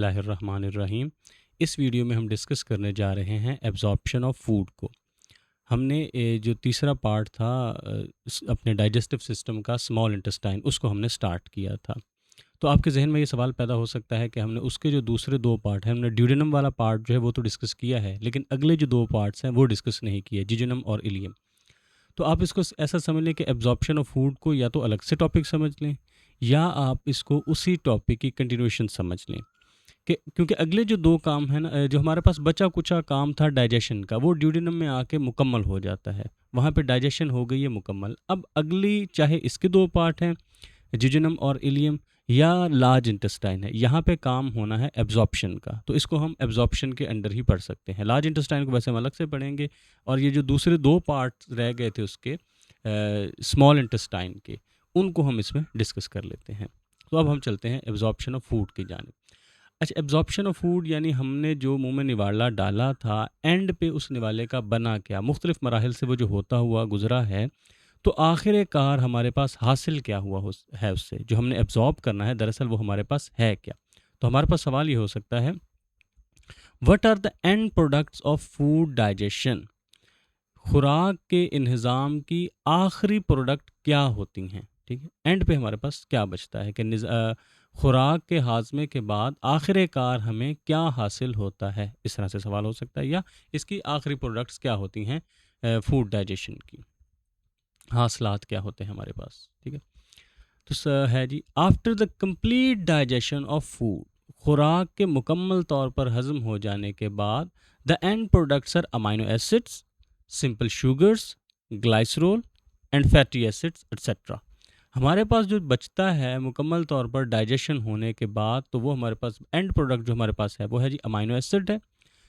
बिस्मिल्लाहिर्रहमानिर्रहीम। इस वीडियो में हम डिस्कस करने जा रहे हैं एब्जॉर्प्शन ऑफ फूड को। हमने जो तीसरा पार्ट था अपने डाइजेस्टिव सिस्टम का स्मॉल इंटेस्टाइन उसको हमने स्टार्ट किया था। तो आपके जहन में ये सवाल पैदा हो सकता है कि हमने उसके जो दूसरे दो पार्ट हैं, हमने ड्यूडेनम वाला पार्ट जो है वो तो डिस्कस किया है, लेकिन अगले जो दो पार्ट्स हैं वो डिस्कस नहीं किए, जिजोनम और इलियम। तो आप इसको ऐसा समझ लें कि एब्जॉर्प्शन ऑफ फूड को या तो अलग से टॉपिक समझ लें, या आप इसको उसी टॉपिक की कंटिन्यूएशन समझ लें। कि क्योंकि अगले जो 2 काम हैं ना, जो हमारे पास बचा-कुचा काम था डाइजेशन का, वो ड्यूडेनम में आके मुकम्मल हो जाता है। वहाँ पे डाइजेशन हो गई है मुकम्मल। अब अगली चाहे इसके 2 पार्ट हैं, जिजोनम और इलियम, या लार्ज इंटेस्टाइन है, यहाँ पे काम होना है एब्ज़ॉर्प्शन का। तो इसको हम एब्ज़ॉर्प्शन के अंडर ही पढ़ सकते हैं। लार्ज इंटेस्टाइन को वैसे हम अलग से पढ़ेंगे, और ये जो दूसरे 2 पार्ट्स रह गए थे उसके स्मॉल इंटेस्टाइन के, उनको हम इसमें डिस्कस कर लेते हैं। तो अब हम चलते हैं एब्ज़ॉर्प्शन ऑफ फूड की जानिब। अच्छा, एब्जॉर्प्शन ऑफ फूड यानी हमने जो मुंह में निवाला डाला था, एंड पे उस निवाले का बना क्या, मुख्तलिफ मराहिल से वो जो होता हुआ गुजरा है, तो आखिरकार हमारे पास हासिल क्या हुआ है उससे, जो हमने एब्जॉर्ब करना है दरअसल वो हमारे पास है क्या। तो हमारे पास सवाल ये हो सकता है, what are the end products of food digestion. खुराक के इंतज़ाम की आखिरी प्रोडक्ट क्या होती हैं, ठीक है। एंड पे हमारे पास क्या बचता है कि खुराक के हाजमे के बाद आखिरकार हमें क्या हासिल होता है, इस तरह से सवाल हो सकता है। या इसकी आखिरी प्रोडक्ट्स क्या होती हैं, फूड डाइजेशन की हासिलात क्या होते हैं हमारे पास, ठीक है। तो है जी, after the complete digestion of food, खुराक के मुकम्मल तौर पर हज़म हो जाने के बाद, the end products are amino acids, simple sugars, glycerol and fatty acids etcetera. हमारे पास जो बचता है मुकम्मल तौर पर डाइजेशन होने के बाद, तो वो हमारे पास एंड प्रोडक्ट जो हमारे पास है वो है जी अमाइनो एसिड है,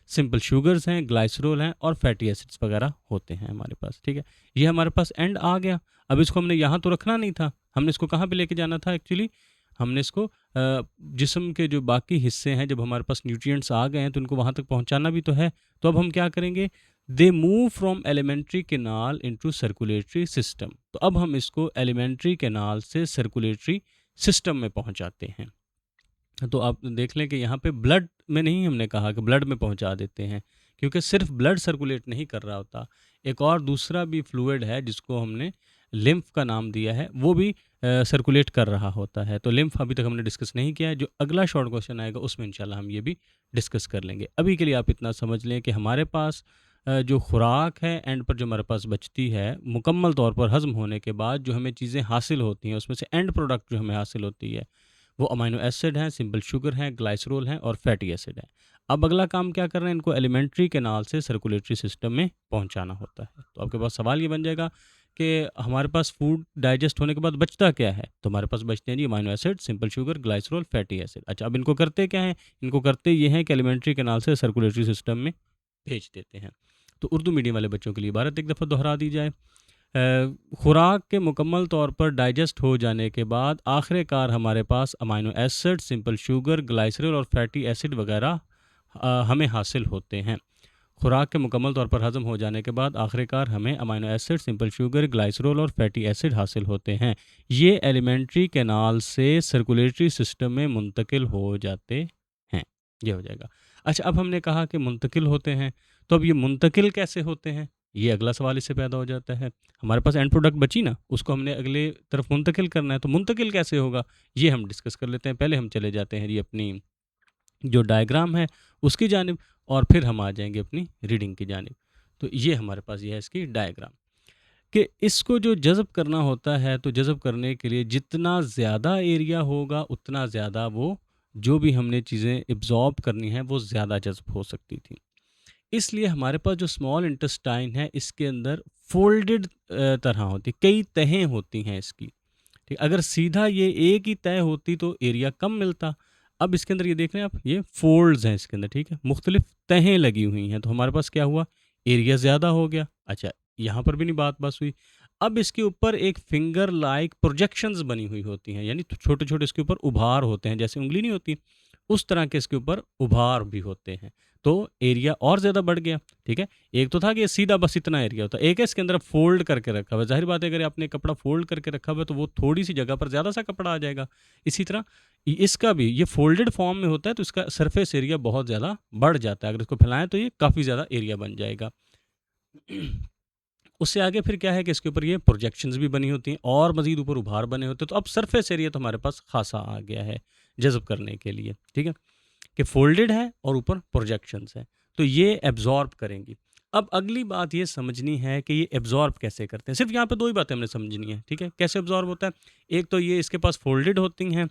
सिंपल शुगर्स हैं, ग्लाइसरोल हैं, और फैटी एसिड्स वगैरह होते हैं हमारे पास, ठीक है। ये हमारे पास एंड आ गया। अब इसको हमने यहाँ तो रखना नहीं था, हमने इसको कहाँ पे लेके जाना था एक्चुअली। हमने इसको जिस्म के जो बाकी हिस्से हैं, जब हमारे पास न्यूट्रिएंट्स आ गए हैं तो उनको वहाँ तक पहुँचाना भी तो है। तो अब हम क्या करेंगे, they move from alimentary canal into circulatory system. तो अब हम इसको एलिमेंट्री केनाल से सर्कुलेटरी सिस्टम में पहुँचाते हैं। तो आप देख लें कि यहाँ पे ब्लड में नहीं, हमने कहा कि ब्लड में पहुँचा देते हैं, क्योंकि सिर्फ ब्लड सर्कुलेट नहीं कर रहा होता, एक और दूसरा भी फ्लूइड है जिसको हमने लिम्फ का नाम दिया है, वो भी सर्कुलेट कर रहा होता है। तो लिम्फ अभी तक हमने डिस्कस नहीं किया है, जो अगला शॉर्ट क्वेश्चन आएगा उसमें इंशाल्लाह हम ये भी डिस्कस कर लेंगे। अभी के लिए आप इतना समझ लें कि हमारे पास जो खुराक है एंड पर जो हमारे पास बचती है, मुकम्मल तौर पर हज़म होने के बाद जो हमें चीज़ें हासिल होती हैं, उसमें से एंड प्रोडक्ट जो हमें हासिल होती है, वो अमाइनो एसिड हैं, सिंपल शुगर हैं, ग्लाइसरोल हैं, और फैटी एसिड हैं। अब अगला काम क्या कर रहे हैं, इनको एलिमेंट्री केनाल से सर्कुलेटरी सिस्टम में पहुंचाना होता है। तो आपके पास सवाल ये बन जाएगा कि हमारे पास फूड डाइजेस्ट होने के बाद बचता क्या है। तो हमारे पास बचते हैं जी amino acid, simple sugar, glycerol, fatty acid. अच्छा, अब इनको करते क्या हैं, इनको करते ये हैं कि एलिमेंट्री केनाल से सर्कुलेटरी सिस्टम में भेज देते हैं। तो उर्दू मीडियम वाले बच्चों के लिए इबारत एक दफ़ा दोहरा दी जाए। खुराक के मुकम्मल तौर पर डाइजेस्ट हो जाने के बाद आखिरकार हमारे पास amino acid, simple sugar, glycerol और फैटी एसिड वगैरह हमें हासिल होते हैं। खुराक के मुकम्मल तौर पर हज़म हो जाने के बाद आखिरकार हमें amino acid, simple sugar, glycerol और फैटी एसिड हासिल होते हैं। ये एलिमेंट्री कैनाल से सर्कुलेटरी सिस्टम में मुंतकिल हो जाते हैं। ये हो जाएगा। अच्छा, अब हमने कहा कि मुंतकिल होते हैं, तो अब ये मुंतकिल कैसे होते हैं, ये अगला सवाल इससे पैदा हो जाता है। हमारे पास एंड प्रोडक्ट बची ना, उसको हमने अगले तरफ मुंतकिल करना है, तो मुंतकिल कैसे होगा, ये हम डिस्कस कर लेते हैं। पहले हम चले जाते हैं ये अपनी जो डायग्राम है उसकी जानिब, और फिर हम आ जाएंगे अपनी रीडिंग की जानिब। तो ये हमारे पास ये है इसकी डायग्राम, कि इसको जो जज़ब करना होता है, तो जज़ब करने के लिए जितना ज़्यादा एरिया होगा उतना ज़्यादा वो जो भी हमने चीज़ें एब्जॉर्ब करनी है वो ज़्यादा जज़ब हो सकती थी। इसलिए हमारे पास जो स्मॉल इंटेस्टाइन है इसके अंदर फोल्डेड तरह होती, कई तहें होती हैं इसकी, ठीक। अगर सीधा ये एक ही तय होती तो एरिया कम मिलता। अब इसके अंदर ये देख रहे हैं आप, ये फोल्ड्स हैं इसके अंदर, ठीक है, मुख्तलिफ तहें लगी हुई हैं, तो हमारे पास क्या हुआ, एरिया ज़्यादा हो गया। अच्छा, यहाँ पर भी नहीं बात बस हुई। अब इसके ऊपर एक फिंगर लाइक प्रोजेक्शंस बनी हुई होती हैं, यानी छोटे छोटे इसके ऊपर उभार होते हैं, जैसे उंगली नहीं होती, उस तरह के इसके ऊपर उभार भी होते हैं। तो एरिया और ज़्यादा बढ़ गया, ठीक है। एक तो था कि ये सीधा बस इतना एरिया होता है, एक है इसके अंदर फ़ोल्ड करके रखा हुआ है। ज़ाहिर बात है अगर आपने कपड़ा फ़ोल्ड करके रखा हुआ है तो वो थोड़ी-सी जगह पर ज़्यादा-सा कपड़ा आ जाएगा। इसी तरह इसका भी ये फ़ोल्डेड फॉर्म में होता है तो इसका सरफेस एरिया बहुत ज़्यादा बढ़ जाता है। अगर इसको फैलाएँ तो ये काफ़ी ज़्यादा एरिया बन जाएगा। उससे आगे फिर क्या है कि इसके ऊपर ये प्रोजेक्शंस भी बनी होती हैं और मज़ीद ऊपर उभार बने होते हैं, तो अब सरफेस एरिया तो हमारे पास ख़ासा आ गया है जज़ब करने के लिए, ठीक है? कि फ़ोल्डेड है और ऊपर प्रोजेक्शंस हैं, तो ये एब्ज़ॉर्ब करेंगी। अब अगली बात ये समझनी है कि ये एब्ज़ॉर्ब कैसे करते हैं। सिर्फ़ यहाँ पे 2 ही बातें हमने समझनी है, ठीक है? कैसे एब्ज़ॉर्ब होता है? एक तो ये इसके पास फ़ोल्डेड होती हैं,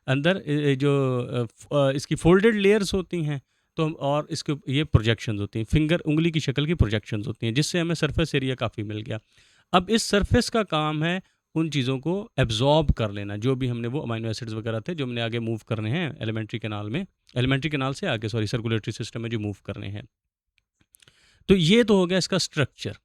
अंदर जो इसकी फ़ोल्डेड लेयर्स होती हैं, तो और इसके ये प्रोजेक्शंस होती हैं, फिंगर उँगली की शक्ल की प्रोजेक्शंस होती हैं, जिससे हमें सरफेस एरिया काफ़ी मिल गया। अब इस सरफेस का काम है उन चीज़ों को एब्ज़ॉर्ब कर लेना, जो भी हमने वो अमाइनो एसिड्स वगैरह थे, जो हमने आगे मूव करने हैं एलिमेंट्री कैनाल से आगे सर्कुलेटरी सिस्टम में जो मूव करने हैं। तो ये तो हो गया इसका स्ट्रक्चर।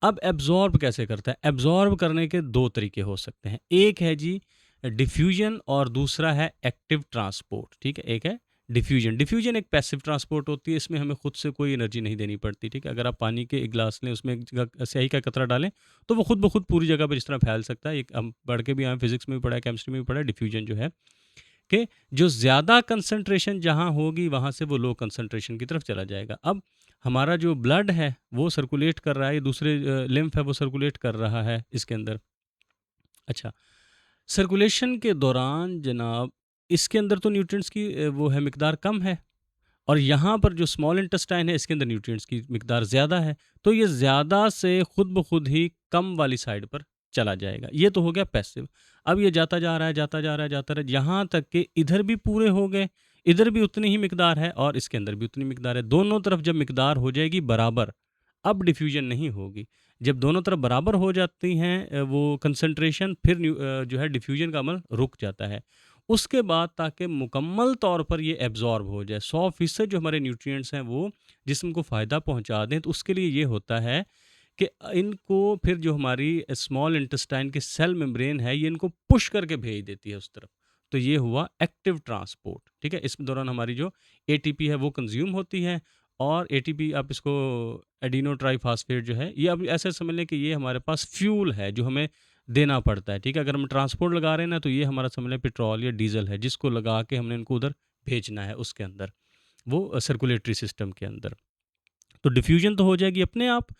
अब एब्ज़ॉर्ब कैसे करता है? एब्ज़ॉर्ब करने के 2 तरीके हो सकते हैं। एक है जी डिफ्यूज़न और दूसरा है एक्टिव ट्रांसपोर्ट, ठीक है? एक है डिफ्यूज़न। डिफ्यूज़न एक पैसिव ट्रांसपोर्ट होती है, इसमें हमें खुद से कोई एनर्जी नहीं देनी पड़ती, ठीक है? अगर आप पानी के एक ग्लास लें, उसमें एक जगह स्याही का कतरा डालें, तो वो खुद ब खुद पूरी जगह पे जिस तरह फैल सकता है। एक हम पढ़ के भी आए हैं, फिज़िक्स में भी पढ़ा है, केमिस्ट्री में भी पढ़ा है, डिफ्यूज़न जो है कि जो ज़्यादा कंसंट्रेशन जहाँ होगी, वहाँ से वो लो कंसंट्रेशन की तरफ चला जाएगा। अब हमारा जो ब्लड है, वो सर्कुलेट कर रहा है, ये दूसरे लिम्फ है, वो सर्कुलेट कर रहा है इसके अंदर। अच्छा, सर्कुलेशन के दौरान जनाब इसके अंदर तो न्यूट्रिएंट्स की वो है मिकदार कम है और यहाँ पर जो स्मॉल इंटेस्टाइन है इसके अंदर न्यूट्रिएंट्स की मिकदार ज़्यादा है, तो ये ज़्यादा से खुद ब खुद ही कम वाली साइड पर चला जाएगा। ये तो हो गया पैसिव। अब ये जाता जा रहा है, जाता जा रहा है, जाता रहा है, यहाँ तक कि इधर भी पूरे हो गए, इधर भी उतनी ही मिकदार है और इसके अंदर भी उतनी मिकदार है। दोनों तरफ जब मिकदार हो जाएगी बराबर, अब डिफ्यूज़न नहीं होगी। जब दोनों तरफ बराबर हो जाती हैं वो कंसंट्रेशन, फिर जो है डिफ्यूज़न का अमल रुक जाता है। उसके बाद ताकि मुकम्मल तौर पर ये एब्ज़ॉर्ब हो जाए, 100% जो हमारे न्यूट्रिएंट्स हैं वो जिस्म को फ़ायदा पहुँचा दें, तो उसके लिए ये होता है कि इनको फिर जो हमारी स्मॉल इंटेस्टाइन की सेल मेम्ब्रेन है, ये इनको पुश करके भेज देती है उस तरफ। तो ये हुआ एक्टिव ट्रांसपोर्ट, ठीक है? इस दौरान हमारी जो एटीपी है वो कंज़्यूम होती है और एटीपी आप इसको एडिनो ट्राइफॉस्फेट जो है, ये अब ऐसे समझ लें कि ये हमारे पास फ्यूल है जो हमें देना पड़ता है, ठीक है? अगर हम ट्रांसपोर्ट लगा रहे हैं ना, तो ये हमारा समझ लें पेट्रोल या डीज़ल है, जिसको लगा के हमने इनको उधर भेजना है उसके अंदर, वो सर्कुलेटरी सिस्टम के अंदर। तो डिफ्यूज़न तो हो जाएगी अपने आप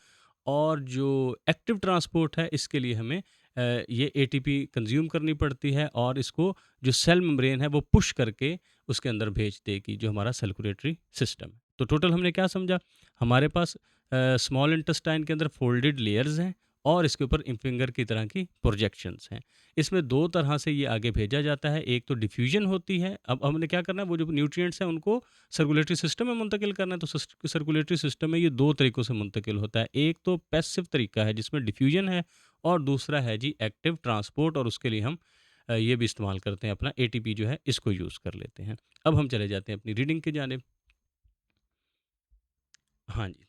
और जो एक्टिव ट्रांसपोर्ट है इसके लिए हमें ये एटीपी कंज़्यूम करनी पड़ती है और इसको जो सेल मेम्ब्रेन है वो पुश करके उसके अंदर भेज देगी जो हमारा सर्कुलेटरी सिस्टम है। तो टोटल हमने क्या समझा? हमारे पास स्मॉल इंटेस्टाइन के अंदर फोल्डेड लेयर्स हैं और इसके ऊपर फिंगर की तरह की प्रोजेक्शंस हैं। इसमें 2 तरह से ये आगे भेजा जाता है, एक तो डिफ्यूज़न होती है। अब हमने क्या करना है, वो जो न्यूट्रिएंट्स हैं उनको सर्कुलेटरी सिस्टम में मुंतकिल करना है, तो सर्कुलेटरी सिस्टम में ये 2 तरीकों से मुंतकिल होता है। एक तो पैसिव तरीका है जिसमें डिफ्यूजन है और दूसरा है जी एक्टिव ट्रांसपोर्ट और उसके लिए हम ये भी इस्तेमाल करते हैं अपना एटीपी जो है इसको यूज़ कर लेते हैं। अब हम चले जाते हैं अपनी रीडिंग की जानिब। हाँ जी।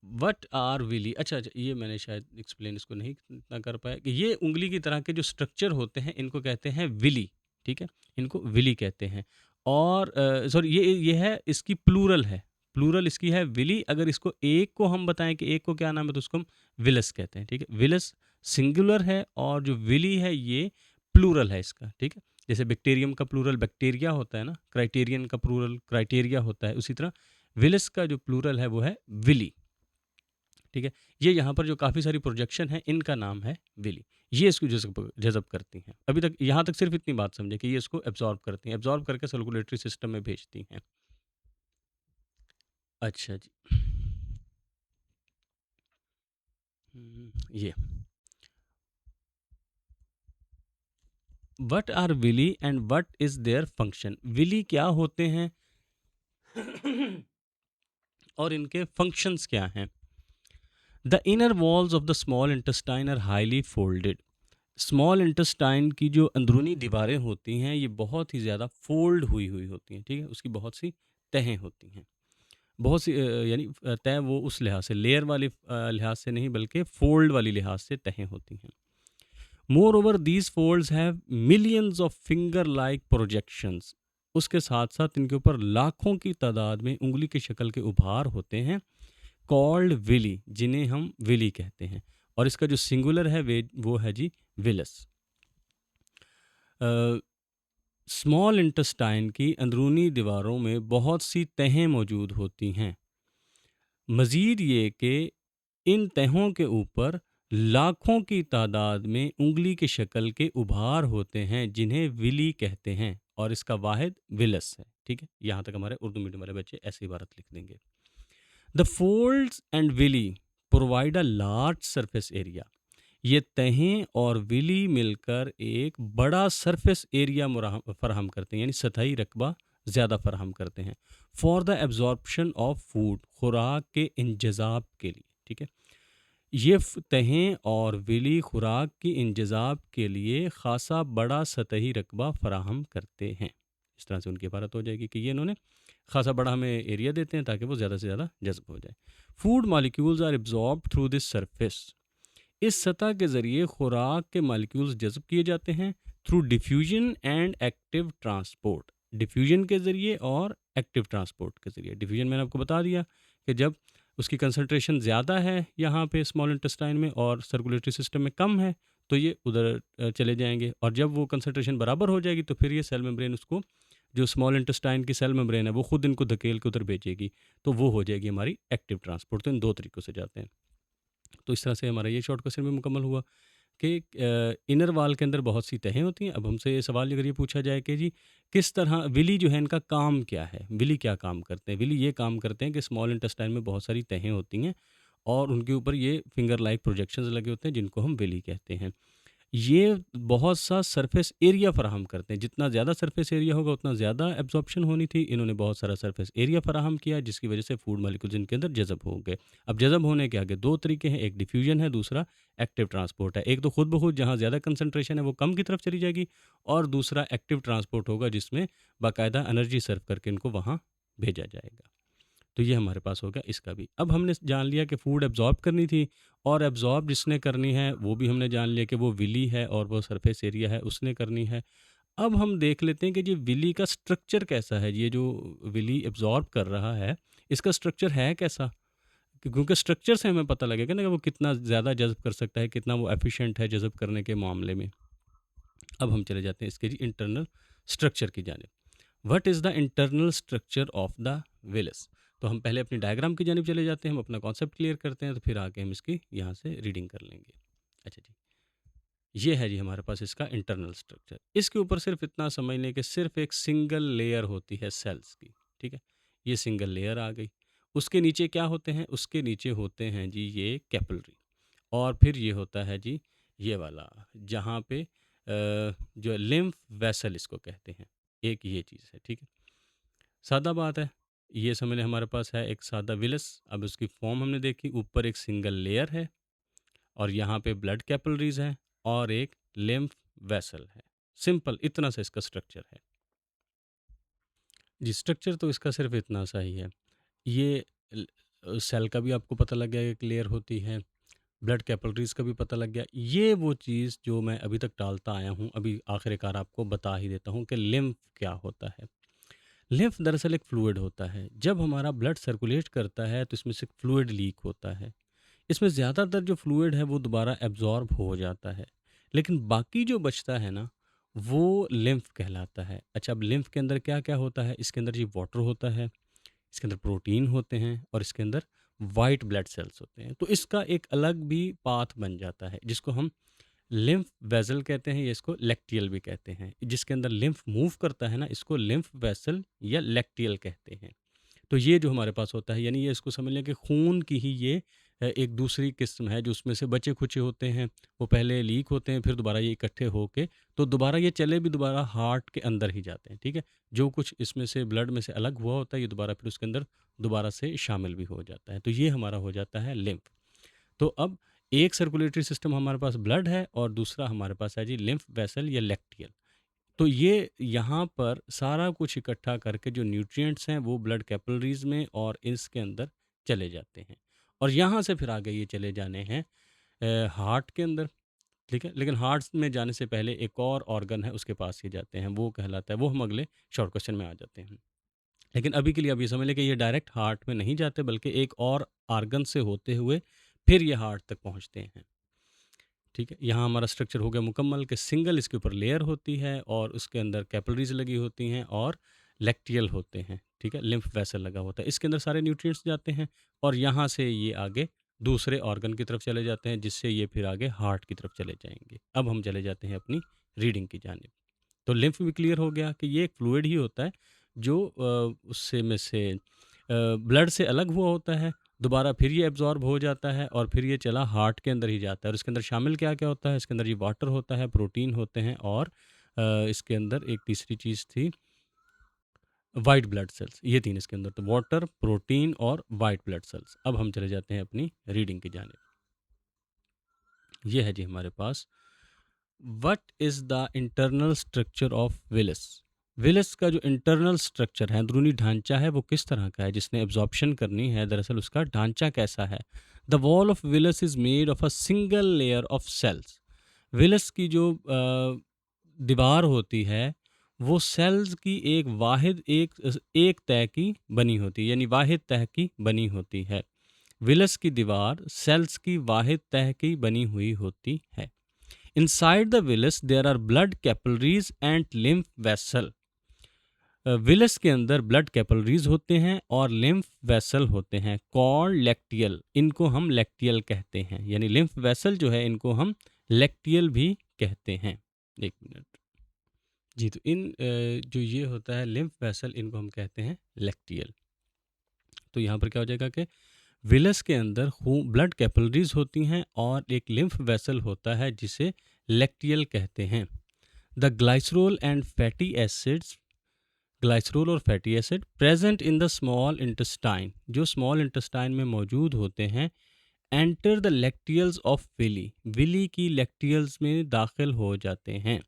व्हाट आर विली, अच्छा, ये मैंने शायद एक्सप्लेन इसको नहीं इतना कर पाया कि ये उँगली की तरह के जो स्ट्रक्चर होते हैं इनको कहते हैं विली, ठीक है? इनको विली कहते हैं और सॉरी ये है इसकी प्लूरल है, प्लूरल इसकी है विली। अगर इसको एक को हम बताएँ कि एक को क्या नाम है तो उसको हम विलस कहते हैं, ठीक है? विलस सिंगुलर है और जो विली है ये प्लूरल है इसका, ठीक है? जैसे बैक्टीरियम का प्लूरल बैक्टीरिया होता है ना, क्राइटेरियन का प्लूरल क्राइटेरिया होता है, उसी तरह विलस का जो प्लूरल है वो है विली। ठीक है? ये यहाँ पर जो काफ़ी सारी प्रोजेक्शन है इनका नाम है विली। ये इसको जज़ब जज़ब करती हैं। अभी तक यहाँ तक सिर्फ़ इतनी बात समझें कि ये इसको एब्ज़ॉर्ब करती हैं, एब्ज़ॉर्ब करके सर्कुलेटरी सिस्टम में भेजती हैं। अच्छा जी। ये what are villi and what is their function? Villi क्या होते हैं और इनके फंक्शंस क्या हैं? The inner walls of the small intestine are highly folded. Small intestine की जो अंदरूनी दीवारें होती हैं ये बहुत ही ज़्यादा फोल्ड हुई हुई होती हैं, ठीक है? उसकी बहुत सी तहें होती हैं। बहुत सी यानी तह वो उस लिहाज से लेयर वाली लिहाज से नहीं बल्कि फोल्ड वाली लिहाज से तहें होती हैं। More over these folds have millions of finger like projections. उसके साथ-साथ इनके ऊपर लाखों की तादाद में उँगली की शक्ल के उभार होते हैं, कॉल्ड विली, जिन्हें हम विली कहते हैं, और इसका जो सिंगुलर है वे वो है जी विलस। अ, स्मॉल इंटेस्टाइन की अंदरूनी दीवारों में बहुत सी तहें मौजूद होती हैं। मज़ीद ये कि इन तहों के ऊपर लाखों की तादाद में उँगली की शक्ल के उभार होते हैं, जिन्हें विली कहते हैं, और इसका वाहिद विलस है। ठीक है? यहाँ तक हमारे उर्दू मीडियम वाले बच्चे ऐसी इबारत लिख देंगे। The folds and villi provide a large surface area. ये तहें और विली मिलकर एक बड़ा सरफेस एरिया फराहम करते हैं, यानी सतही रकबा ज़्यादा फराहम करते हैं, for the absorption of food, खुराक के इंजज़ाब के लिए। ठीक है? ये तहें और विली खुराक की इंजज़ाब के लिए ख़ासा बड़ा सतही रकबा फराहम करते हैं। इस तरह से उनकी इबारत हो जाएगी कि ये इन्होंने ख़ासा बड़ा हमें एरिया देते हैं ताकि वो ज़्यादा से ज़्यादा जज़्ब हो जाए। Food molecules are absorb through this surface. इस सतह के ज़रिए खुराक के मॉलिक्यूल्स जज़्ब किए जाते हैं, through diffusion and active transport. Diffusion के ज़रिए और एक्टिव ट्रांसपोर्ट के ज़रिए। डिफ्यूजन मैंने आपको बता दिया कि जब उसकी कंसंट्रेशन ज़्यादा है यहाँ पे स्मॉल इंटेस्टाइन में और सर्कुलेटरी सिस्टम में कम है, तो ये उधर चले जाएंगे, और जब वो कंसंट्रेशन बराबर हो जाएगी तो फिर ये सेल मेम्ब्रेन उसको, जो स्मॉल इंटेस्टाइन की सेल मेम्ब्रेन है, वो खुद इनको धकेल के उधर भेजेगी, तो वो हो जाएगी हमारी एक्टिव ट्रांसपोर्ट। तो इन दो तरीक़ों से जाते हैं। तो इस तरह से हमारा ये शॉर्ट क्वेश्चन भी मुकम्मल हुआ कि इनर वाल के अंदर बहुत सी तहें होती हैं। अब हमसे ये सवाल अगर ये पूछा जाए कि जी किस तरह विली जो है इनका काम क्या है, विली क्या काम करते हैं? विली ये काम करते हैं कि स्मॉल इंटेस्टाइन में बहुत सारी तहें होती हैं और उनके ऊपर ये फिंगर लाइक प्रोजेक्शंस लगे होते हैं, जिनको हम विली कहते हैं। ये बहुत सा सरफेस एरिया फ़राहम करते हैं। जितना ज़्यादा सरफेस एरिया होगा उतना ज़्यादा एब्ज़ॉर्प्शन होनी थी। इन्होंने बहुत सारा सरफेस एरिया फ़राहम किया, जिसकी वज़ह से फूड मॉलिक्यूल्स इनके अंदर जज़ब हो गए। अब जज़ब होने के आगे 2 तरीके हैं, एक डिफ्यूज़न है, दूसरा एक्टिव ट्रांसपोर्ट है। एक तो खुद ब खुद जहाँ ज़्यादा कंसंट्रेशन है वो कम की तरफ चली जाएगी, और दूसरा एक्टिव ट्रांसपोर्ट होगा, जिसमें बाकायदा एनर्जी सर्व करके इनको वहाँ भेजा जाएगा। तो ये हमारे पास हो गया इसका भी। अब हमने जान लिया कि फ़ूड एब्ज़ॉर्ब करनी थी, और एब्ज़ॉर्ब जिसने करनी है वो भी हमने जान लिया कि वो विली है, और वो सरफेस एरिया है उसने करनी है। अब हम देख लेते हैं कि ये विली का स्ट्रक्चर कैसा है। ये जो विली एब्ज़ॉर्ब कर रहा है, इसका स्ट्रक्चर है कैसा? क्योंकि स्ट्रक्चर से हमें पता लगेगा ना कि वो कितना ज़्यादा जज़ब कर सकता है, कितना वो एफ़िशिएंट है जज़ब करने के मामले में। अब हम चले जाते हैं इसके जी इंटरनल स्ट्रक्चर की जानिब। What is the internal structure of the villous? तो हम पहले अपनी डायग्राम की जानिब चले जाते हैं, हम अपना कॉन्सेप्ट क्लियर करते हैं, तो फिर आगे हम इसकी यहाँ से रीडिंग कर लेंगे। अच्छा जी, ये है जी हमारे पास इसका इंटरनल स्ट्रक्चर। इसके ऊपर सिर्फ इतना समझ लें कि सिर्फ एक सिंगल लेयर होती है सेल्स की। ठीक है? ये सिंगल लेयर आ गई। उसके नीचे क्या होते हैं? उसके नीचे होते हैं जी ये कैपिलरी, और फिर ये होता है जी ये वाला, जहाँ पे जो लिम्फ वेसल इसको कहते हैं। एक ये चीज़ है। ठीक है? सादा बात है। ये समझ लें हमारे पास है एक सादा विलस। अब उसकी फॉर्म हमने देखी, ऊपर एक सिंगल लेयर है, और यहाँ पे ब्लड कैपिलरीज़ हैं, और एक लिम्फ वेसल है। सिंपल इतना सा इसका स्ट्रक्चर है। जी, स्ट्रक्चर तो इसका सिर्फ़ इतना सा ही है। ये सेल का भी आपको पता लग गया एक लेयर होती है, ब्लड कैपिलरीज़ का भी पता लग गया। ये वो चीज़ जो मैं अभी तक टालता आया हूँ, अभी आखिरकार आपको बता ही देता हूँ कि लिम्फ क्या होता है। लिम्फ दरअसल एक फ्लूइड होता है। जब हमारा ब्लड सर्कुलेट करता है तो इसमें से फ्लूइड लीक होता है। इसमें ज़्यादातर जो फ्लूइड है वो दोबारा एब्जॉर्ब हो जाता है, लेकिन बाकी जो बचता है ना, वो लिम्फ कहलाता है। अच्छा, अब लिम्फ के अंदर क्या क्या होता है? इसके अंदर जी वाटर होता है, इसके अंदर प्रोटीन होते हैं, और इसके अंदर वाइट ब्लड सेल्स होते हैं। तो इसका एक अलग भी पाथ बन जाता है, जिसको हम लिम्फ वेसल कहते हैं, या इसको लेक्टियल भी कहते हैं। जिसके अंदर लिम्फ मूव करता है ना, इसको लिम्फ वेसल या लेक्टियल कहते हैं। तो ये जो हमारे पास होता है, यानी ये इसको समझ लें कि खून की ही ये एक दूसरी किस्म है, जो उसमें से बचे खुचे होते हैं। वो पहले लीक होते हैं, फिर दोबारा ये इकट्ठे होके, तो दोबारा ये चले भी दोबारा हार्ट के अंदर ही जाते हैं। ठीक है? जो कुछ इसमें से ब्लड में से अलग हुआ होता है, ये दोबारा फिर उसके अंदर दोबारा से शामिल भी हो जाता है। तो ये हमारा हो जाता है लिम्फ। तो अब एक सर्कुलेटरी सिस्टम हमारे पास ब्लड है, और दूसरा हमारे पास है जी लिम्फ वेसल या लेक्टियल। तो ये यहाँ पर सारा कुछ इकट्ठा करके जो न्यूट्रिएंट्स हैं वो ब्लड कैपिलरीज में और इसके अंदर चले जाते हैं, और यहाँ से फिर आगे ये चले जाने हैं हार्ट के अंदर। ठीक है? लेकिन हार्ट में जाने से पहले एक और ऑर्गन है उसके पास ही जाते हैं, वो कहलाता है, वो हम अगले शॉर्ट क्वेश्चन में आ जाते हैं। लेकिन अभी के लिए आप ये समझ लें कि ये डायरेक्ट हार्ट में नहीं जाते बल्कि एक और ऑर्गन से होते हुए फिर ये हार्ट तक पहुँचते हैं। ठीक है? यहाँ हमारा स्ट्रक्चर हो गया मुकम्मल कि सिंगल इसके ऊपर लेयर होती है और उसके अंदर कैपिलरीज़ लगी होती हैं और लैक्टियल होते हैं, ठीक है? लिम्फ वेसल लगा होता है। इसके अंदर सारे न्यूट्रिएंट्स जाते हैं और यहाँ से ये आगे दूसरे ऑर्गन की तरफ चले जाते हैं, जिससे ये फिर आगे हार्ट की तरफ चले जाएँगे। अब हम चले जाते हैं अपनी रीडिंग की जानिब। तो लिम्फ भी क्लियर हो गया कि ये एक फ्लूइड ही होता है जो उससे में से ब्लड से अलग हुआ होता है, दोबारा फिर ये एब्जॉर्ब हो जाता है और फिर ये चला हार्ट के अंदर ही जाता है और इसके अंदर शामिल क्या क्या होता है, इसके अंदर ये वाटर होता है, प्रोटीन होते हैं और इसके अंदर एक तीसरी चीज़ थी वाइट ब्लड सेल्स। ये तीन इसके अंदर, तो वाटर, प्रोटीन और वाइट ब्लड सेल्स। अब हम चले जाते हैं अपनी रीडिंग की जानिब। ये है जी हमारे पास what is the internal structure of villus. Villus का जो इंटरनल स्ट्रक्चर है, अंदरूनी ढांचा है, वो किस तरह का है, जिसने एब्जॉर्प्शन करनी है, दरअसल उसका ढांचा कैसा है। The wall of villus is made of a single layer of cells. Villus की जो दीवार होती है वो सेल्स की एक तह की बनी होती है, यानी वाहिद तह की बनी होती है। विलस की दीवार सेल्स की वाहिद तह की बनी हुई होती है। Inside the villus there are blood capillaries and lymph vessel. Villous के अंदर ब्लड कैपिलरीज होते हैं और लिम्फ वेसल होते हैं, कॉल्ड लैक्टियल। इनको हम लैक्टियल कहते हैं, यानी लिम्फ वेसल जो है इनको हम लैक्टियल भी कहते हैं। एक मिनट जी, तो जो ये होता है लिम्फ वेसल, इनको हम कहते हैं लैक्टियल। तो यहाँ पर क्या हो जाएगा कि विलस के अंदर खून ब्लड कैपिलरीज होती हैं और एक लिम्फ वेसल होता है जिसे लैक्टियल कहते हैं। The glycerol and fatty acids, glycerol और fatty acid present in the small intestine, जो स्मॉल इंटेस्टाइन में मौजूद होते हैं, enter the lacteals of villi, villi की लैक्टियल्स में दाखिल हो जाते हैं।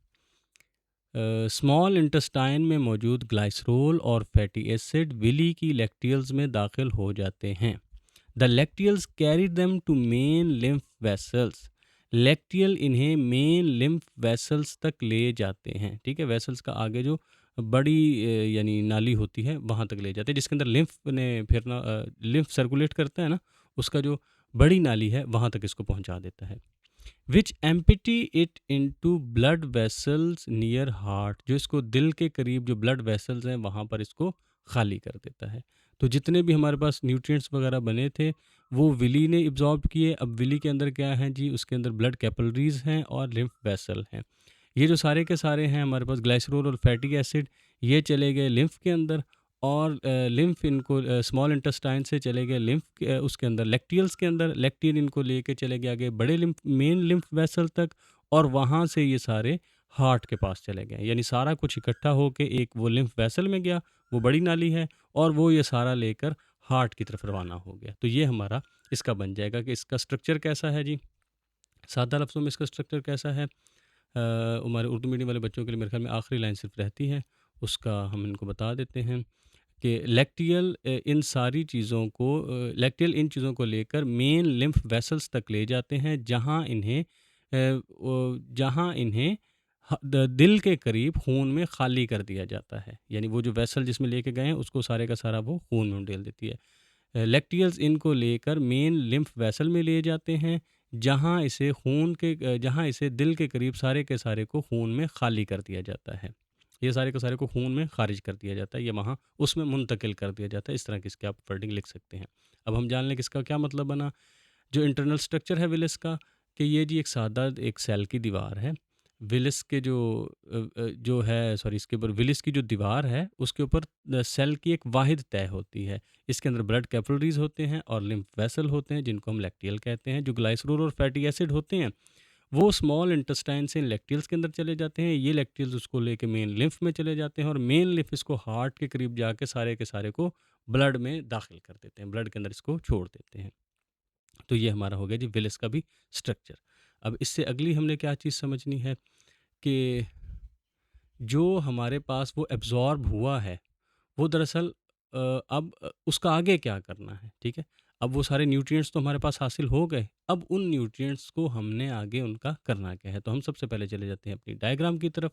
स्मॉल इंटेस्टाइन में मौजूद ग्लाइसरोल और फैटी एसिड विली की लैक्टियल्स में दाखिल हो जाते हैं। The lacteals carry them to main lymph vessels, lacteal इन्हें मेन लिम्फ वेसल्स तक ले जाते हैं। ठीक है, वेसल्स का आगे जो बड़ी यानी नाली होती है वहाँ तक ले जाते हैं, जिसके अंदर लिम्फ ने फिरना, लिम्फ सर्कुलेट करता है ना, उसका जो बड़ी नाली है वहाँ तक इसको पहुँचा देता है। Which empty it into blood vessels near heart, जो इसको दिल के करीब जो ब्लड वेसल्स हैं वहाँ पर इसको खाली कर देता है। तो जितने भी हमारे पास न्यूट्रिएंट्स वगैरह बने थे वो विली ने इब्जॉर्ब किए। अब विली के अंदर क्या है जी, उसके अंदर ब्लड कैपिलरीज हैं और लिम्फ वेसल हैं। ये जो सारे के सारे हैं हमारे पास ग्लाइसरोल और फैटी एसिड, ये चले गए लिम्फ के अंदर और लिम्फ इनको स्मॉल इंटेस्टाइन से चले गए लिम्फ उसके अंदर लैक्टियल्स के अंदर, लैक्टियल इनको लेके चले गए आगे बड़े लिम्फ मेन लिम्फ वेसल तक और वहाँ से ये सारे हार्ट के पास चले गए। यानी सारा कुछ इकट्ठा होके एक वो लिम्फ वेसल में गया, वो बड़ी नाली है, और वो ये सारा लेकर हार्ट की तरफ रवाना हो गया। तो ये हमारा इसका बन जाएगा कि इसका स्ट्रक्चर कैसा है जी। सादा लफ्ज़ों में इसका स्ट्रक्चर कैसा है, हमारे उर्दू मीडियम वाले बच्चों के लिए मेरे ख्याल में आखिरी लाइन सिर्फ रहती है, उसका हम इनको बता देते हैं कि लैक्टियल इन सारी चीज़ों को लैक्टियल इन चीज़ों को लेकर मेन लिम्फ वेसल्स तक ले जाते हैं, जहाँ इन्हें दिल के करीब खून में खाली कर दिया जाता है। यानी वो जो वेसल जिसमें लेके गए हैं उसको सारे का सारा वो खून में उंडेल देती है। लैक्टियल्स इनको लेकर मेन लिम्फ वेसल में ले जाते हैं, जहाँ इसे दिल के करीब सारे के सारे को खून में खाली कर दिया जाता है। ये सारे के सारे को खून में खारिज कर दिया जाता है, ये वहाँ उसमें मुंतकिल कर दिया जाता है। इस तरह की इसके आप वर्डिंग लिख सकते हैं। अब हम जान लें कि इसका क्या मतलब बना। जो इंटरनल स्ट्रक्चर है विलिस का, कि ये जी एक सादा एक सेल की दीवार है। विलिस के जो है सॉरी इसके ऊपर विलिस की जो दीवार है उसके ऊपर सेल की एक वाहिद तय होती है। इसके अंदर ब्लड कैपिलरीज होते हैं और लिम्फ वेसल होते हैं जिनको हम लैक्टियल कहते हैं। जो ग्लाइसरोल और फैटी एसिड होते हैं वो स्मॉल इंटेस्टाइन से लैक्टियल्स के अंदर चले जाते हैं। ये लैक्टियल्स उसको लेके मेन लिम्फ में चले जाते हैं और मेन लिम्फ इसको हार्ट के करीब जाके सारे के सारे को ब्लड में दाखिल कर देते हैं, ब्लड के अंदर इसको छोड़ देते हैं। तो ये हमारा हो गया जी विलिस का भी स्ट्रक्चर। अब इससे अगली हमने क्या चीज़ समझनी है कि जो हमारे पास वो एब्जॉर्ब हुआ है वो दरअसल अब उसका आगे क्या करना है। ठीक है, अब वो सारे न्यूट्रिएंट्स तो हमारे पास हासिल हो गए, अब उन न्यूट्रिएंट्स को हमने आगे उनका करना क्या है? तो हम सबसे पहले चले जाते हैं अपनी डायग्राम की तरफ,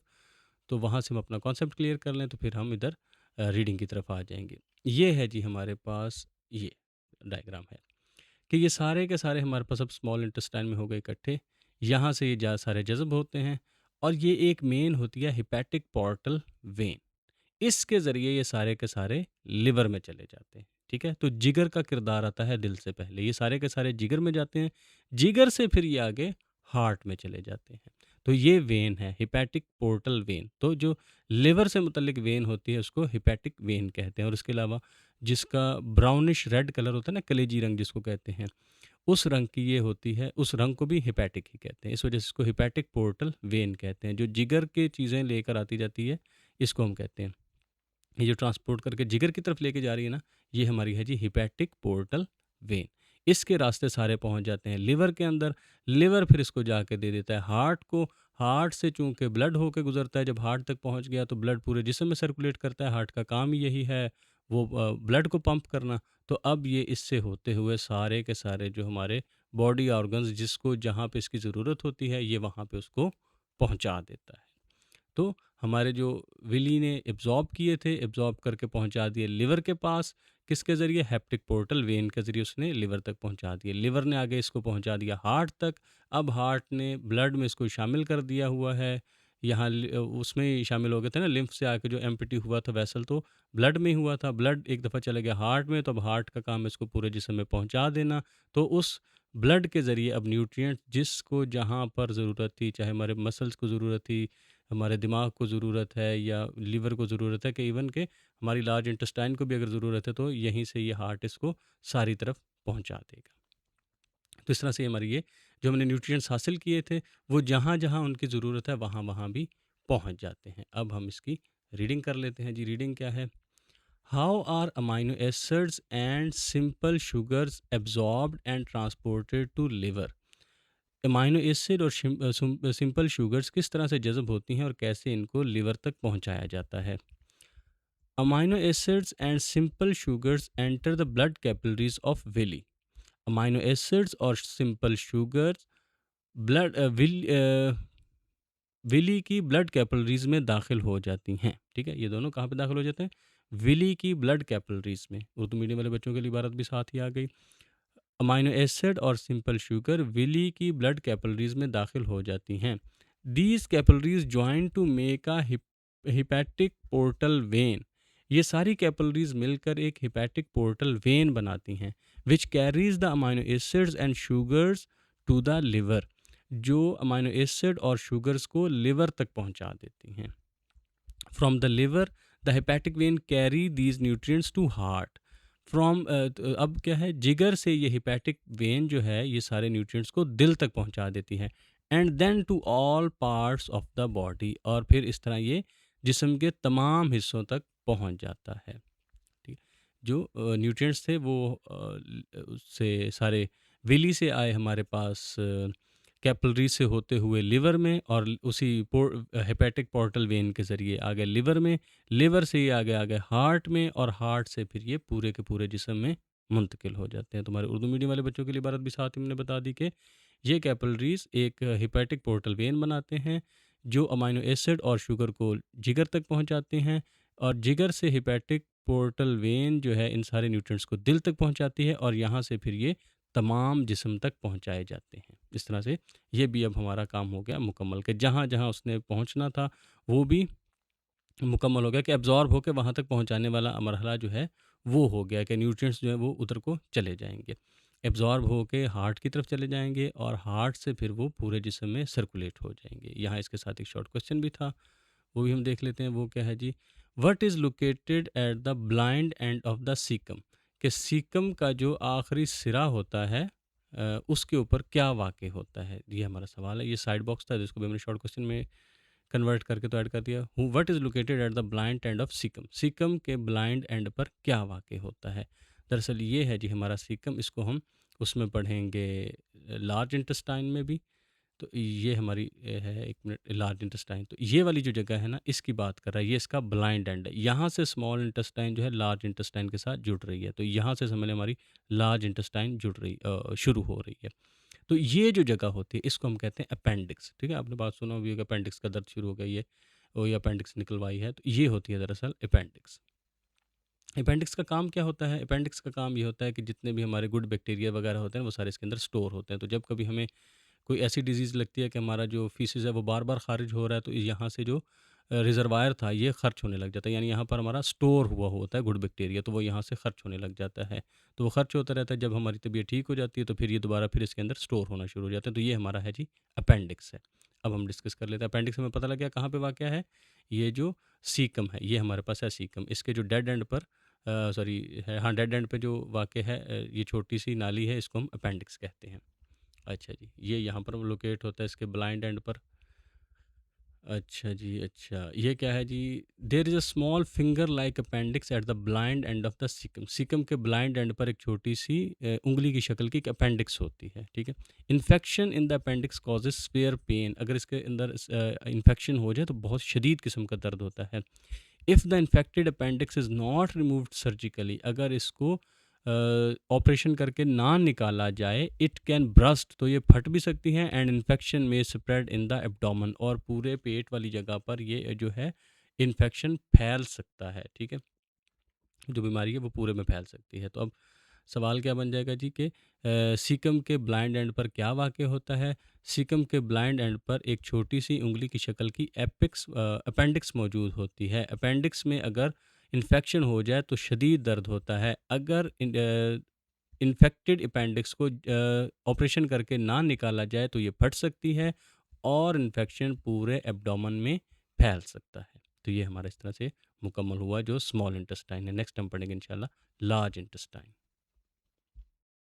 तो वहाँ से हम अपना कॉन्सेप्ट क्लियर कर लें, तो फिर हम इधर रीडिंग की तरफ आ जाएँगे। ये है जी हमारे पास ये डायग्राम है कि ये सारे के सारे हमारे पास अब स्मॉल इंटेस्टाइन में हो गए इकट्ठे, यहाँ से ये सारे जज़ब होते हैं और ये एक मेन होती है हेपेटिक पोर्टल वेन। इसके ज़रिए ये सारे के सारे लिवर में चले जाते हैं, ठीक है? तो जिगर का किरदार आता है दिल से पहले, ये सारे के सारे जिगर में जाते हैं, जिगर से फिर ये आगे हार्ट में चले जाते हैं। तो ये वेन है, हेपेटिक पोर्टल वेन। तो जो लिवर से मुतल्लिक वेन होती है उसको हेपेटिक वेन कहते हैं और इसके अलावा जिसका ब्राउनिश रेड कलर होता है ना, कलेजी रंग जिसको कहते हैं, उस रंग की ये होती है, उस रंग को भी हेपेटिक ही कहते हैं। इस वजह से इसको हेपेटिक पोर्टल वेन कहते हैं। जो जिगर के चीज़ें लेकर आती जाती है, इसको हम कहते हैं, ये जो ट्रांसपोर्ट करके जिगर की तरफ लेके जा रही है ना, ये हमारी है जी हिपैटिक पोर्टल वेन। इसके रास्ते सारे पहुंच जाते हैं लिवर के अंदर, लिवर फिर इसको जाके दे देता है हार्ट को, हार्ट से चूंकि ब्लड होके गुजरता है, जब हार्ट तक पहुंच गया तो ब्लड पूरे जिस्म में सर्कुलेट करता है, हार्ट का काम ही यही है वो ब्लड को पंप करना। तो अब ये इससे होते हुए सारे के सारे जो हमारे बॉडी ऑर्गन्स जिसको जहाँ पे इसकी ज़रूरत होती है ये वहाँ पे उसको पहुँचा देता है। तो हमारे जो विली ने एब्जॉर्ब किए थे, एब्जॉर्ब करके पहुंचा दिए लिवर के पास, किसके ज़रिए? हेप्टिक पोर्टल वेन के ज़रिए उसने लिवर तक पहुंचा दिए। लिवर ने आगे इसको पहुंचा दिया हार्ट तक। अब हार्ट ने ब्लड में इसको शामिल कर दिया हुआ है, यहाँ उसमें ही शामिल हो गए थे ना, लिम्फ से आके जो एम्प्टी हुआ था वेसल, तो ब्लड में ही हुआ था। ब्लड एक दफ़ा चला गया हार्ट में, तो अब हार्ट का काम है इसको पूरे जिस्म में पहुंचा देना। तो उस ब्लड के ज़रिए अब न्यूट्रिएंट जिसको जहाँ पर ज़रूरत थी, चाहे हमारे मसल्स को ज़रूरत थी, हमारे दिमाग को ज़रूरत है या लीवर को ज़रूरत है, कि इवन के हमारी लार्ज इंटेस्टाइन को भी अगर ज़रूरत है, तो यहीं से ये हार्ट इसको सारी तरफ पहुंचा देगा। तो इस तरह से हमारी ये जो हमने न्यूट्रिएंट्स हासिल किए थे वो जहाँ जहाँ उनकी ज़रूरत है वहाँ वहाँ भी पहुँच जाते हैं। अब हम इसकी रीडिंग कर लेते हैं जी। रीडिंग क्या है? How are amino acids and simple sugars absorbed and transported to liver? Amino acid और सिंपल शुगर्स किस तरह से जज़ब होती हैं और कैसे इनको लिवर तक पहुंचाया जाता है? Amino acids and simple sugars enter the blood capillaries of villi. Amino acids और सिंपल शुगर्स ब्लड विली की ब्लड कैपिलरीज में दाखिल हो जाती हैं, ठीक है? ये दोनों कहाँ पे दाखिल हो जाते हैं? विली की ब्लड कैपिलरीज में। उर्दू मीडियम वाले बच्चों के लिए इबारत भी साथ ही आ गई। अमाइनो एसिड और सिंपल शुगर विली की ब्लड कैपिलरीज में दाखिल हो जाती हैं। These capillaries join to make a hepatic portal vein. ये सारी कैपिलरीज मिलकर एक हिपैटिक पोर्टल वेन बनाती हैं, which carries the amino acids and sugars to the liver, जो अमाइनो एसिड और शुगर्स को लिवर तक पहुंचा देती हैं। From the liver the hepatic vein carry these nutrients to heart. From अब क्या है, जिगर से ये हेपेटिक वेन जो है ये सारे न्यूट्रिएंट्स को दिल तक पहुंचा देती है, and then to all parts of the body, और फिर इस तरह ये जिस्म के तमाम हिस्सों तक पहुंच जाता है। ठीक, जो न्यूट्रिएंट्स थे वो उससे सारे विली से आए हमारे पास कैपिलरी से होते हुए लिवर में, और उसी हेपेटिक पोर्टल वेन के ज़रिए आ गए लिवर में, लिवर से ये आगे आ गए हार्ट में, और हार्ट से फिर ये पूरे के पूरे जिस्म में मुंतकिल हो जाते हैं। तुम्हारे उर्दू मीडियम वाले बच्चों के लिए इबारत भी साथ ही मैंने बता दी कि ये कैपिलरीज एक हेपेटिक पोर्टल वेन बनाते हैं जो अमाइनो एसिड और शुगर को जिगर तक पहुंचाते हैं, और जिगर से हेपेटिक पोर्टल वेन जो है इन सारे न्यूट्रिएंट्स को दिल तक पहुंचाती है, और यहाँ से फिर ये तमाम जिस्म तक पहुंचाए जाते हैं। इस तरह से ये भी अब हमारा काम हो गया मुकम्मल, कि जहाँ जहाँ उसने पहुंचना था वो भी मुकम्मल हो गया, कि एब्जॉर्ब होकर वहाँ तक पहुँचाने वाला मरहला जो है वो हो गया, कि न्यूट्रिएंट्स जो है वो उधर को चले जाएंगे, एब्जॉर्ब होके हार्ट की तरफ चले जाएंगे, और हार्ट से फिर वो पूरे जिस्म में सर्कुलेट हो जाएंगे। यहाँ इसके साथ एक शॉर्ट क्वेश्चन भी था, वो भी हम देख लेते हैं। वो क्या है जी? What is located at the blind end of the caecum? कि सीकम का जो आखिरी सिरा होता है उसके ऊपर क्या वाक़ होता है? ये हमारा सवाल है। ये साइड बॉक्स था जिसको भी हमने शॉर्ट क्वेश्चन में कन्वर्ट करके तो ऐड कर दिया। What is located at the blind end of caecum? Caecum के ब्लाइंड एंड पर क्या वाक़ होता है? दरअसल ये है जी हमारा सीकम। इसको हम उसमें पढ़ेंगे लार्ज इंटेस्टाइन में भी, तो ये हमारी है, 1 मिनट, लार्ज इंटेस्टाइन। तो ये वाली जो जगह है ना, इसकी बात कर रहा है, ये इसका ब्लाइंड एंड है। यहाँ से स्मॉल इंटेस्टाइन जो है लार्ज इंटेस्टाइन के साथ जुड़ रही है। तो यहाँ से समझ लें हमारी लार्ज इंटेस्टाइन शुरू हो रही है। तो ये जो जगह होती है इसको हम कहते हैं अपेंडिक्स, ठीक है? आपने बात सुना होगी कि अपेंडिक्स का दर्द शुरू हो गया, ये अपेंडिक्स निकलवाई है, तो ये होती है दरअसल अपेंडिक्स। अपेंडिक्स का काम क्या होता है? अपेंडिक्स का काम ये होता है कि जितने भी हमारे गुड बैक्टीरिया वगैरह होते हैं वो सारे इसके अंदर स्टोर होते हैं। तो जब कभी हमें कोई ऐसी डिज़ीज़ लगती है कि हमारा जो फीसिस है वो बार-बार ख़ारिज हो रहा है, तो यहाँ से जो रिज़र्वायर था ये ख़र्च होने लग जाता है। यानी यहाँ पर हमारा स्टोर हुआ होता है गुड बैक्टीरिया, तो वो यहाँ से ख़र्च होने लग जाता है। तो वो ख़र्च होता रहता है, जब हमारी तबीयत ठीक हो जाती है तो फिर ये दोबारा फिर इसके अंदर स्टोर होना शुरू हो जाता है। तो ये हमारा है जी अपेंडिक्स है। अब हम डिस्कस कर लेते हैं। अपेंडिक्स हमें पता लग गया कहाँ पे वाक़या है। ये जो सीकम है, ये हमारे पास है सीकम। इसके जो डेड एंड पर सॉरी है, हाँ, डेड एंड पे जो वाक़या है, ये छोटी-सी नाली है, इसको हम अपेंडिक्स कहते हैं। अच्छा जी, ये यहाँ पर लोकेट होता है इसके ब्लाइंड एंड पर। अच्छा जी, अच्छा। ये क्या है जी, there is a small finger like appendix at the blind end of the caecum. Caecum के ब्लाइंड एंड पर एक छोटी-सी उँगली की शक्ल की एक अपेंडिक्स होती है, ठीक है? Infection in the appendix causes severe pain. अगर इसके अंदर इन्फेक्शन हो जाए तो बहुत शदीद किस्म का दर्द होता है। If the infected appendix is not removed surgically, अगर इसको ऑपरेशन करके ना निकाला जाए, इट कैन ब्रस्ट, तो ये फट भी सकती हैं, एंड इन्फेक्शन में स्प्रेड इन द एब्डोमेन, और पूरे पेट वाली जगह पर ये जो है इन्फेक्शन फैल सकता है, ठीक है? जो बीमारी है वो पूरे में फैल सकती है। तो अब सवाल क्या बन जाएगा जी कि सीकम के ब्लाइंड एंड पर क्या वाक़ होता है? सीकम के ब्लाइंड एंड पर एक छोटी-सी उँगली की शक्ल की अपेंडिक्स मौजूद होती है। अपेंडिक्स में अगर इन्फेक्शन हो जाए तो शदीद दर्द होता है। अगर इन्फेक्टेड अपेंडिक्स को ऑपरेशन करके ना निकाला जाए तो ये फट सकती है और इन्फेक्शन पूरे एब्डोमेन में फैल सकता है। तो ये हमारा इस तरह से मुकम्मल हुआ जो स्मॉल इंटेस्टाइन है। नेक्स्ट हम पढ़ेंगे इंशाल्लाह लार्ज इंटेस्टाइन।